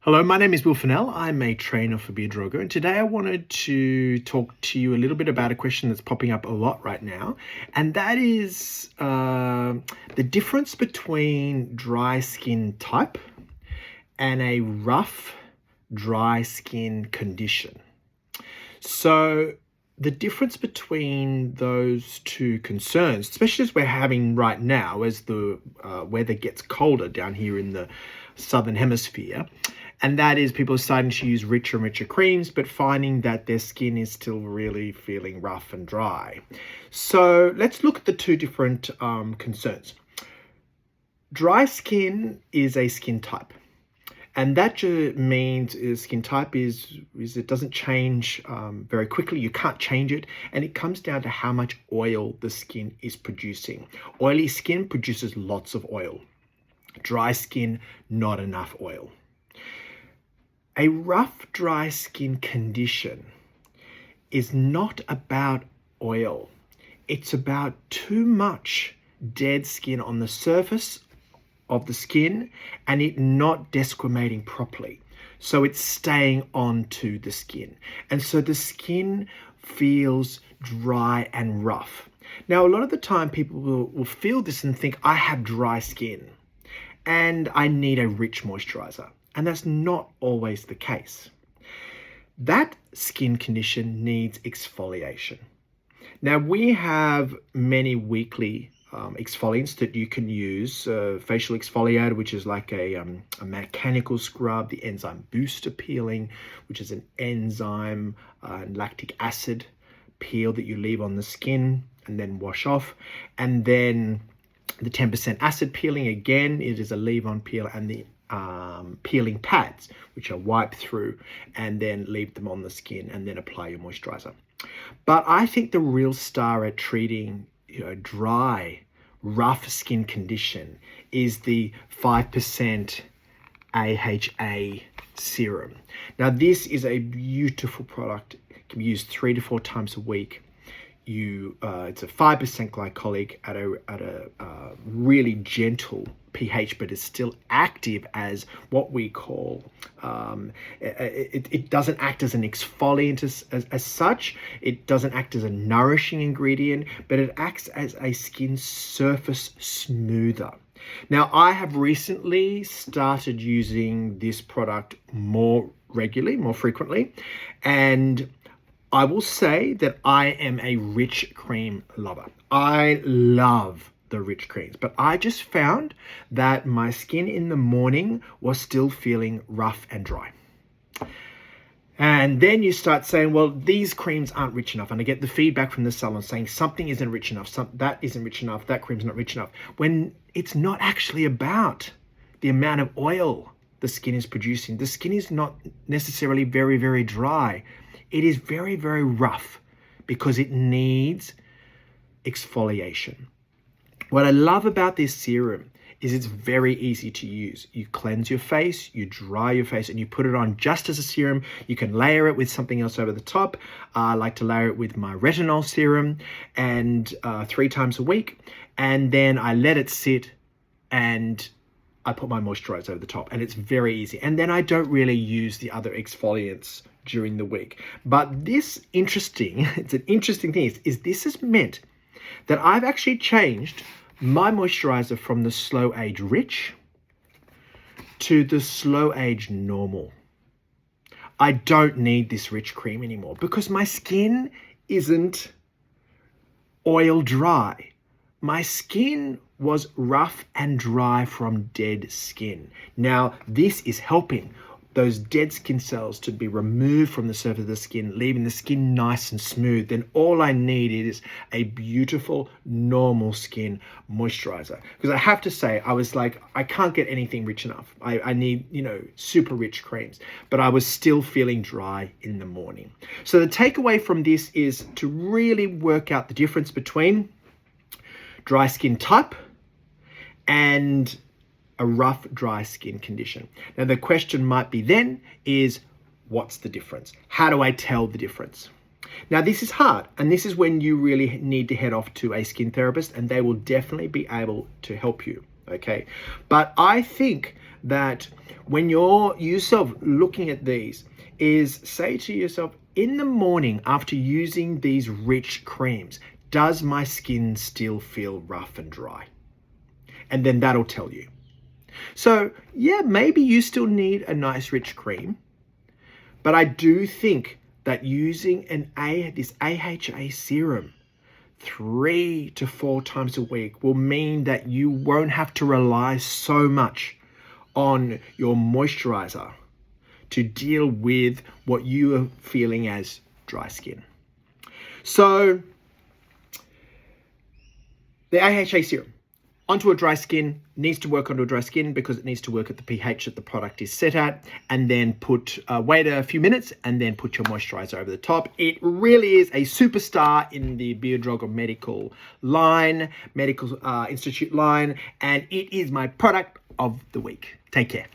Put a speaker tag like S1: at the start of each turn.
S1: Hello, my name is Will Fennell. I'm a trainer for Beard Droger, and today I wanted to talk to you a little bit about a question that's popping up a lot right now, and that is the difference between dry skin type and a rough, dry skin condition. So the difference between those two concerns, especially as we're having right now, as the weather gets colder down here in the southern hemisphere, and that is people are starting to use richer and richer creams, but finding that their skin is still really feeling rough and dry. So let's look at the two different concerns. Dry skin is a skin type. And that means skin type is it doesn't change very quickly. You can't change it. And it comes down to how much oil the skin is producing. Oily skin produces lots of oil. Dry skin, not enough oil. A rough, dry skin condition is not about oil. It's about too much dead skin on the surface of the skin and it not desquamating properly. So it's staying onto the skin. And so the skin feels dry and rough. Now, a lot of the time people will feel this and think, I have dry skin and I need a rich moisturizer. And that's not always the case. That skin condition needs exfoliation. Now, we have many weekly exfoliants that you can use. Facial exfoliator, which is like a mechanical scrub, the enzyme booster peeling, which is an enzyme and lactic acid peel that you leave on the skin and then wash off. And then the 10% acid peeling, again, it is a leave-on peel, and the peeling pads, which are wiped through and then leave them on the skin and then apply your moisturizer. But I think the real star at treating dry, rough skin condition is the 5% AHA Serum. Now, this is a beautiful product. It can be used 3 to 4 times a week. It's a 5% glycolic at a really gentle pH, but it's still active as what we call, it doesn't act as an exfoliant as such. It doesn't act as a nourishing ingredient, but it acts as a skin surface smoother. Now, I have recently started using this product more regularly, more frequently, and I will say that I am a rich cream lover. I love the rich creams, but I just found that my skin in the morning was still feeling rough and dry. And then you start saying, well, these creams aren't rich enough. And I get the feedback from the salon saying something isn't rich enough, that isn't rich enough, that cream's not rich enough. When it's not actually about the amount of oil the skin is producing. The skin is not necessarily very, very dry. It is very, very rough because it needs exfoliation. What I love about this serum is it's very easy to use. You cleanse your face, you dry your face, and you put it on just as a serum. You can layer it with something else over the top. I like to layer it with my retinol serum and 3 times a week. And then I let it sit and I put my moisturizer over the top, and it's very easy. And then I don't really use the other exfoliants during the week. But this it's an interesting thing is this has meant that I've actually changed my moisturizer from the slow age rich to the slow age normal. I don't need this rich cream anymore because my skin isn't oil dry. My skin was rough and dry from dead skin. Now, this is helping those dead skin cells to be removed from the surface of the skin, leaving the skin nice and smooth. Then all I need is a beautiful, normal skin moisturizer. Because I have to say, I was like, I can't get anything rich enough. I need, super rich creams. But I was still feeling dry in the morning. So the takeaway from this is to really work out the difference between dry skin type and a rough, dry skin condition. Now, the question might be then is, what's the difference? How do I tell the difference? Now, this is hard, and this is when you really need to head off to a skin therapist, and they will definitely be able to help you, okay? But I think that when you're yourself looking at these is say to yourself, in the morning after using these rich creams, does my skin still feel rough and dry? And then that'll tell you. So yeah, maybe you still need a nice rich cream, but I do think that using this AHA serum 3 to 4 times a week will mean that you won't have to rely so much on your moisturizer to deal with what you are feeling as dry skin. So the AHA serum onto a dry skin needs to work onto a dry skin because it needs to work at the pH that the product is set at, and then wait a few minutes and then put your moisturizer over the top. It really is a superstar in the Beardrogger medical line, medical institute line, and it is my product of the week. Take care.